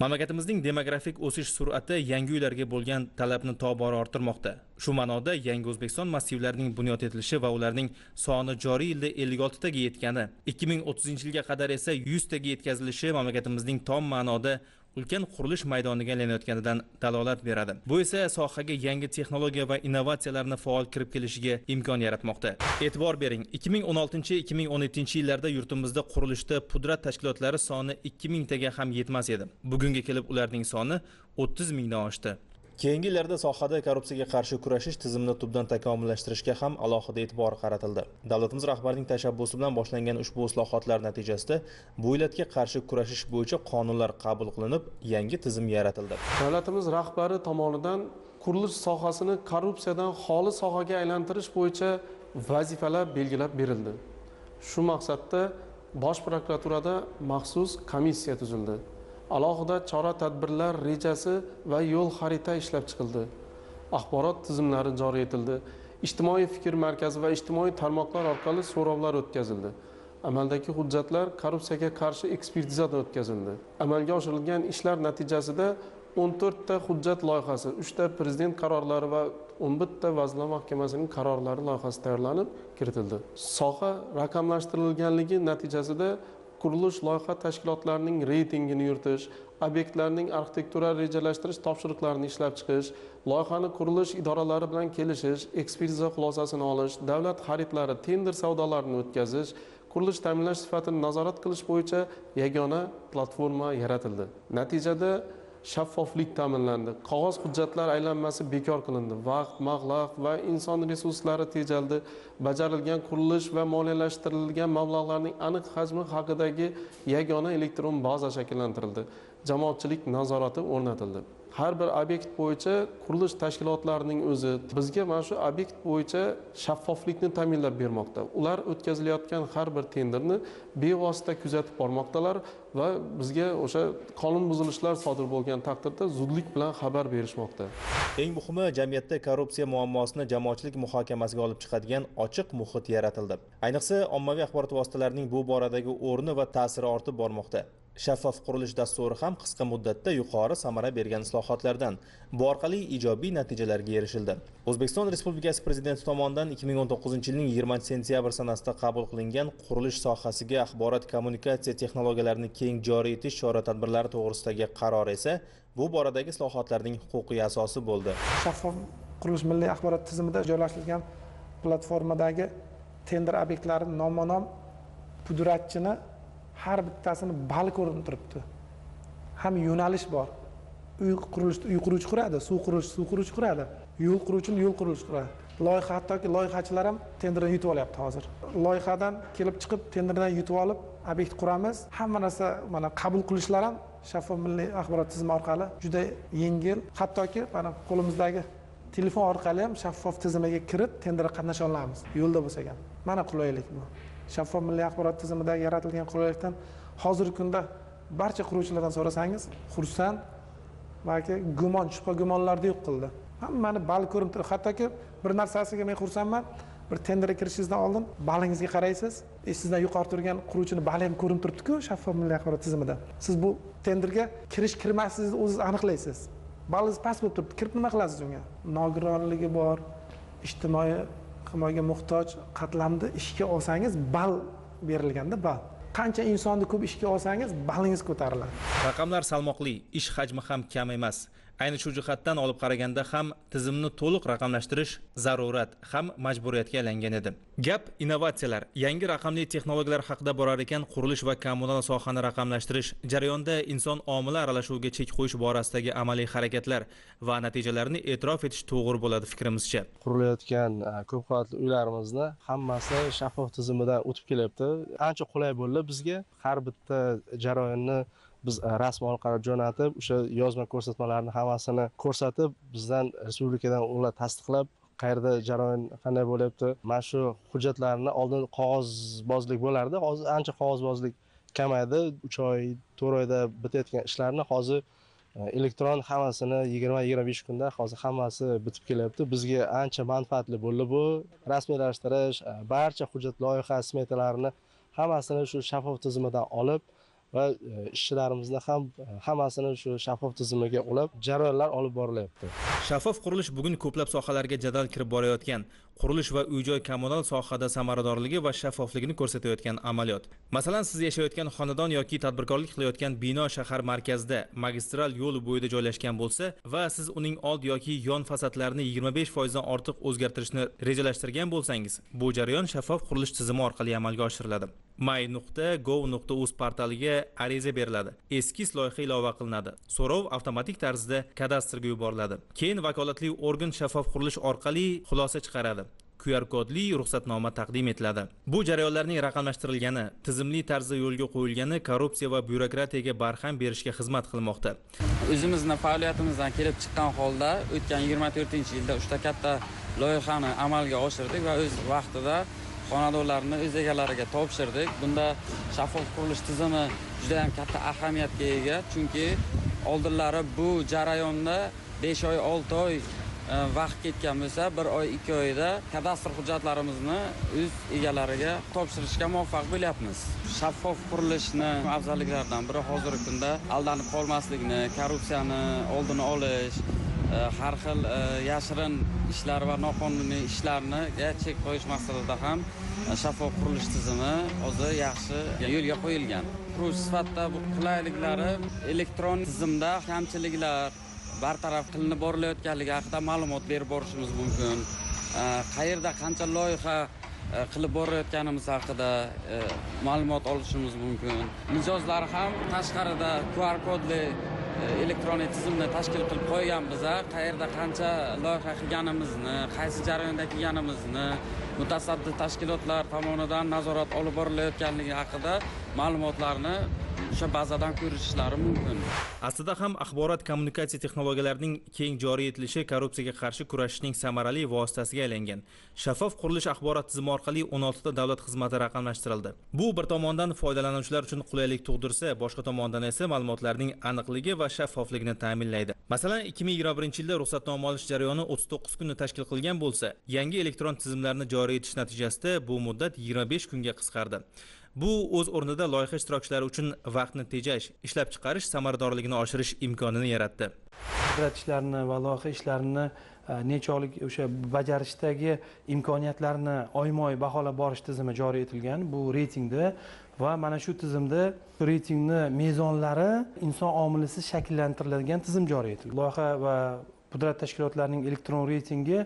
Mamlakatimizning demografik o'sish sur'ati yangi uylarga bo'lgan talabni tobora orttirmoqda. Shu ma'noda yangi O'zbekiston massivlarining bunyod etilishi va ularning soni joriy yilda 56 taga yetgani, 2030-yilga qadar esa 100 taga yetkazilishi mamlakatimizning tom ma'noda ulkan qurilish maydoniga aylanayotganidan dalolat beradi. Bu esa sohaga yangi texnologiya va innovatsiyalarni faol kirib kelishiga imkon yaratmoqda. E'tibor bering, 2016-2017 yillarda yurtimizda qurilishda pudrat tashkilotlari soni 2000 taga ham yetmas edi. Bugunga kelib ularning soni 30 mingdan oshdi. Keyingi yillarda sohada korrupsiyaga qarshi kurashish tizimini tubdan takomillashtirishga ham alohida e'tibor qaratildi. Davlatimiz rahbarining tashabbusi bilan boshlangan ushbu islohotlar natijasida bu illatga qarshi kurashish bo'yicha qonunlar qabul qilinib, yangi tizim yaratildi. Davlatimiz rahbari tomonidan qurilish sohasini korrupsiyadan xoli sohaga aylantirish bo'yicha vazifalar belgilab berildi. Shu maqsadda Bosh prokuraturada maxsus komissiya tuzildi. Alohida chora-tadbirlar rejasi va yo'l xarita ishlab chiqildi. Axborot tizimlari joriy etildi. Ijtimoiy fikr markazi va ijtimoiy tarmoqlar orqali so'rovlar o'tkazildi. Amaldagi hujjatlar korrupsiyaga qarshi ekspertizadan o'tkazildi. Amalga oshirilgan ishlar natijasida 14 ta hujjat loyihasi, 3 ta prezident qarorlari va 11 ta Vazirlar Mahkamasining qarorlari loyihasi tayyorlanib kiritildi. Soha raqamlashtirilganligi natijasida qurilish loyiha tashkilotlarining reytingini yuritish, obyektlarning arxitektural rejalashtirish topshiriqlarini ishlab chiqish, loyihani qurilish idoralari bilan kelishish, ekspertiza xulosasini olish, davlat xaridlari, tender savdolarini o'tkazish, qurilish ta'minlash sifatini nazorat qilish bo'yicha yagona platforma yaratildi. Natijada shaffoflik ta'minlandi. Qog'oz hujjatlar aylanmasi bekor qilindi. Vaqt, mablag' va inson resurslari tejaldi. Bajarilgan qurilish va moliyalashtirilgan mablag'larning aniq hajmi haqidagi yagona elektron baza shakllantirildi. Jamoatchilik nazorati o'rnatildi. Har bir obyekt bo'yicha qurilish tashkilotlarining o'zi bizga mana shu obyekt bo'yicha shaffoflikni ta'minlab bermoqda. Ular o'tkazilayotgan har bir tenderni bevosita kuzatib bormoqdalar va bizga o'sha qonun buzilishlar sodir bo'lgan taqdirda zudlik bilan xabar berishmoqda. Eng muhimi, jamiyatda korrupsiya muammosini jamoatchilik muhokamasiga olib chiqadigan ochiq muhit yaratildi. Ayniqsa, ommaviy axborot vositalarining bu boradagi o'rni va ta'siri ortib bormoqda. Shaffof qurilish dasturi ham qisqa muddatda yuqori samara bergan islohotlardan. Bu orqali ijobiy natijalarga erishildi. O'zbekiston Respublikasi Prezidenti tomonidan 2019-yilning 20-sentyabr sanasida qabul qilingan qurilish sohasiga axborot kommunikatsiya texnologiyalarini keng joriy etish chora-tadbirlari to'g'risidagi qaror esa bu boradagi islohotlarning huquqiy asosi bo'ldi. Shaffof qurilish milliy axborot tizimida joylashtirilgan platformadagi tender obyektlari nomma-nom pudratchini har bittasini bal ko'rinib turibdi. Ham yo'nalish bor. Uy quruvchi quradi, suv quruvchi quradi, yo'l quruvchi yo'l quruvchi quradi. Loyiha, hattoki loyihachilar ham tenderdan yutib olyapti hozir. Loyihadan kelib chiqib tenderdan yutib olib, obyekt quramiz. Hamma narsa mana qabul qilishlar ham shaffof milliy axborot tizimi orqali juda yengil. Hattoki mana qo'limizdagi telefon orqali ham shaffof tizimiga kirib tenderda qatnasha olamiz. Yo'lda bo'lsa ham. Mana qulaylik bu. Shaffof milliy axborot tizimida yaratilgan qulaylikdan hozirgi kunda barcha quruvchilardan so'rasangiz, xursand va gumon, shubha gumonlarni yo'q qildi. Hammani bal ko'rib turib, hattoki bir narsasiga men xursandman. Bir tenderga kirishingizdan oldin balingizga qaraysiz. Sizdan yuqori turgan quruvchini bali ham ko'rinib turibdi-ku shaffof milliy axborot tizimida. Siz bu tenderga kirmasligingizni o'zingiz aniqlaysiz. Balingiz past bo'lib turibdi. Kirib nima qilasiz unga? Nogironligi bor, ijtimoiy himoyaga muhtoj qatlamni ishga olsangiz bal berilganda bal. Qancha insonni ko'p ishga olsangiz balingiz ko'tariladi. Raqamlar salmoqli, ish hajmi ham kam emas. Ayni shu jihatdan olib qaraganda ham tizimni to'liq raqamlashtirish zarurat ham majburiyatga aylangan edi. Gap innovatsiyalar, yangi raqamli texnologiyalar haqida borar ekan, qurilish va kommunal sohani raqamlashtirish jarayonda inson omili aralashuviga chek qo'yish borasidagi amaliy harakatlar va natijalarini e'tirof etish to'g'ri bo'ladi fikrimizcha. Qurilayotgan ko'p qavatli uylarimizni hammasi shaffof tizimidan o'tib kelyapti. Ancha qulay bo'ldi bizga. Har bitta jarayonni biz rasm orqali jo'natib, o'sha yozma ko'rsatmalarni hammasini ko'rsatib, bizdan respublikadan ular tasdiqlab, qayerda jarayon qanday bo'lyapti. Mana shu hujjatlarni oldin qog'ozbozlik bo'lardi. Hozir ancha qog'ozbozlik kamaydi. 3 oy, 4 oyda bitayotgan ishlarni hozir elektron hammasini 20-25 kunda hozir hammasi bitib kelyapti. Bizga ancha manfaatli bo'ldi bu. Rasmiylashtirish, barcha hujjat loyiha smetalarini hammasini shu shaffof tizimidan olib va ishchilarimizni ham hammasini shu shaffof tizimiga ulab jarayonlar olib borilyapti. Shaffof qurilish bugun ko'plab sohalarga jadal kirib borayotgan, qurilish va uy-joy kommunal sohada samaradorligi va shaffofligini ko'rsatayotgan amaliyot. Masalan, siz yashayotgan xonadon yoki tadbirkorlik qilayotgan bino shahar markazida, magistral yo'l bo'yida joylashgan bo'lsa va siz uning old yoki yon fasadlarini 25% dan ortiq o'zgartirishni rejalashtirgan bo'lsangiz, bu jarayon shaffof qurilish tizimi orqali amalga oshiriladi. my.gov.uz portaliga ariza beriladi. Eskiz loyiha ilova qilinadi. So'rov avtomatik tarzda kadastrga yuboriladi. Keyin vakolatli organ shaffof qurilish orqali xulosa chiqaradi. QR kodli ruxsatnoma taqdim etiladi. Bu jarayonlarning raqamlashtirilgani, tizimli tarzda yo'lga qo'yilgani korrupsiya va byurokratiyaga barham berishga xizmat qilmoqda. O'zimizning faoliyatimizdan kelib chiqqan holda o'tgan 24-yilda uchta katta loyihani amalga oshirdik va o'z vaqtida xonadonlarni o'z egalariga topshirdik. Bunda shaffof qurilish tizimi juda ham katta ahamiyatga ega, chunki oldinlari bu jarayonda 5 oy, 6 oy vaqt ketgan bo'lsa, 1 oy, 2 oyda kadastr hujjatlarimizni o'z egalariga topshirishga muvaffaq bo'lyapmiz. Shaffof qurilishni afzalliklaridan biri hozirgi kunda aldanib qolmaslikni, korrupsiyani oldini olish, har xil yashirin ishlar va noqonuniy ishlarni chek qo'yish maqsadida ham shaffof qurilish tizimi hozir yaxshi yo'lga qo'yilgan. Qurilish sifatida bu qulayliklari elektron tizimda kamchiliklar bartaraf qilinib borilayotganligi haqida ma'lumot berib borishimiz mumkin. Qayerda qancha loyiha qilib borayotganimiz haqida ma'lumot olishimiz mumkin. Mijozlar ham tashqarida QR kodli elektronik tizimni tashkil qilib qo'yganmiz. Qayerda qancha loyiha qilganimizni, qaysi jarayonda qilganimizni mutasaddi tashkilotlar tomonidan nazorat olib borilayotganligi haqida ma'lumotlarni o'sha bazadan ko'rishlari mumkin. Aslida ham axborot kommunikatsiya texnologiyalarining keng joriy etilishi korrupsiyaga qarshi kurashishning samarali vositasiga aylangan. Shaffof qurilish axborot tizimi orqali 16 ta davlat xizmati raqamlashtirildi. Bu bir tomondan foydalanuvchilar uchun qulaylik tug'dirsa, boshqa tomondan esa ma'lumotlarning aniqligi va shaffofligini ta'minlaydi. Masalan, 2021-yilda ruxsatnoma olish jarayoni 39 kunni tashkil qilgan bo'lsa, yangi elektron tizimlarni joriy etish natijasida bu muddat 25 kunga qisqardi. Bu o'z o'rnida loyiha ishtirokchilari uchun vaqtni tejash, ishlab chiqarish samaradorligini oshirish imkonini yaratdi. Qudrat ishlarini va loyiha ishlarini necha oylik o'sha bajarishdagi imkoniyatlarni oyma-oy baholab borish tizimi joriy etilgan. Bu reytingda va mana shu tizimda reytingni mezonlari inson omilisiz shakllantiriladigan tizim joriy etilgan. Loyiha va qudrat tashkilotlarining elektron reytingi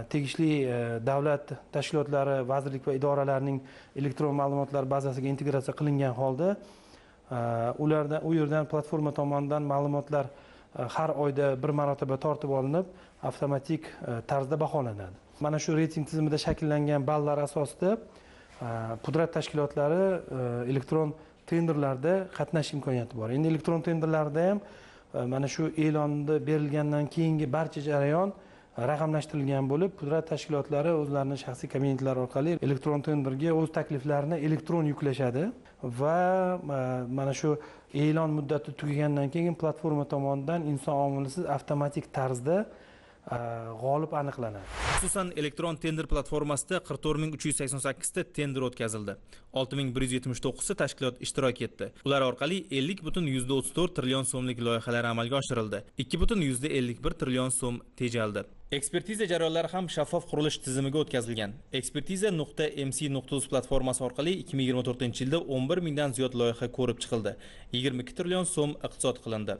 tegishli davlat tashkilotlari, vazirlik va idoralarning elektron ma'lumotlar bazasiga integratsiya qilingan holda u yerdan platforma tomonidan ma'lumotlar har oyda bir marotaba tortib olinib, avtomatik tarzda baholanadi. Mana shu reyting tizimida shakllangan ballar asosida qudrat tashkilotlari elektron tenderlarda qatnashish imkoniyati bor. Endi elektron tenderlarda ham mana shu e'londa berilgandan keyingi barcha jarayon raqamlashtirilgan bo'lib, qudrat tashkilotlari o'zlarining shaxsiy kabinetlari orqali elektron tenderga o'z takliflarini elektron yuklashadi va mana shu e'lon muddati tugagandan keyin platforma tomonidan inson omilisiz avtomatik tarzda g'olib aniqlanadi. Xususan, elektron tender platformasida 44388 ta tender o'tkazildi. 6179 ta tashkilot ishtirok etdi. Ular orqali 50,34 trillion so'mlik loyihalar amalga oshirildi. 2,51 trillion so'm tejaldi. Ekspertiza jarayonlari ham shaffof qurilish tizimiga o'tkazilgan. Ekspertiza.mc.uz platformasi orqali 2024-yilda 11 mingdan ziyod loyiha ko'rib chiqildi. 22 trillion so'm iqtisod qilindi.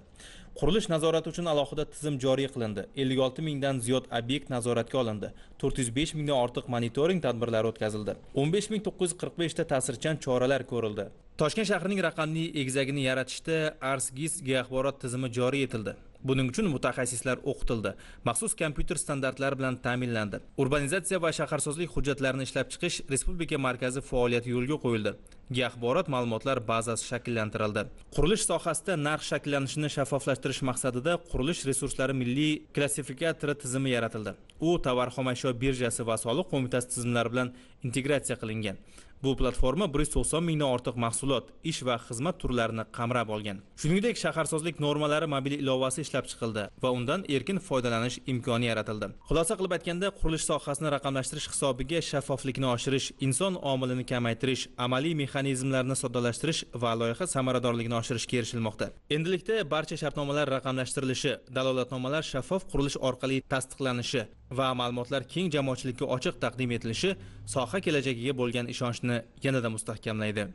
Qurilish nazorati uchun alohida tizim joriy qilindi. 56 mingdan ziyod obyekt nazoratga olindi. 405 mingdan ortiq monitoring tadbirlari o'tkazildi. 15945 ta ta'sirchan choralar ko'rildi. Toshkent shahrining raqamli egizagini yaratishda ARSGIS geoaxborot tizimi joriy etildi. Buning uchun mutaxassislar o'qitildi. Maxsus kompyuter standartlari bilan ta'minlandi. Urbanizatsiya va shaharsozlik hujjatlarini ishlab chiqish respublika markazi faoliyati yo'lga qo'yildi. Geoaxborot ma'lumotlar bazasi shakllantirildi. Qurilish sohasida narx shakllanishini shaffoflashtirish maqsadida qurilish resurslari milliy klassifikatori tizimi yaratildi. U tovar xomashyo birjasi va soliq qo'mitasi tizimlari bilan integratsiya qilingan. Bu platforma 190 mingdan ortiq mahsulot, ish va xizmat turlarini qamrab olgan. Shuningdek, shaharsozlik normalari mobil ilovasi ishlab chiqildi va undan erkin foydalanish imkoni yaratildi. Xulosa qilib aytganda, qurilish sohasini raqamlashtirish hisobiga shaffoflikni oshirish, inson omilini kamaytirish, amaliy mexanizmlarni soddalashtirish va loyiha samaradorligini oshirishga erishilmoqda. Endilikda barcha shartnomalar raqamlashtirilishi, dalolatnomalar shaffof qurilish orqali tasdiqlanishi va ma'lumotlar keng jamoatchilikka ochiq taqdim etilishi soha kelajagiga bo'lgan ishonchni yanada mustahkamlaydi.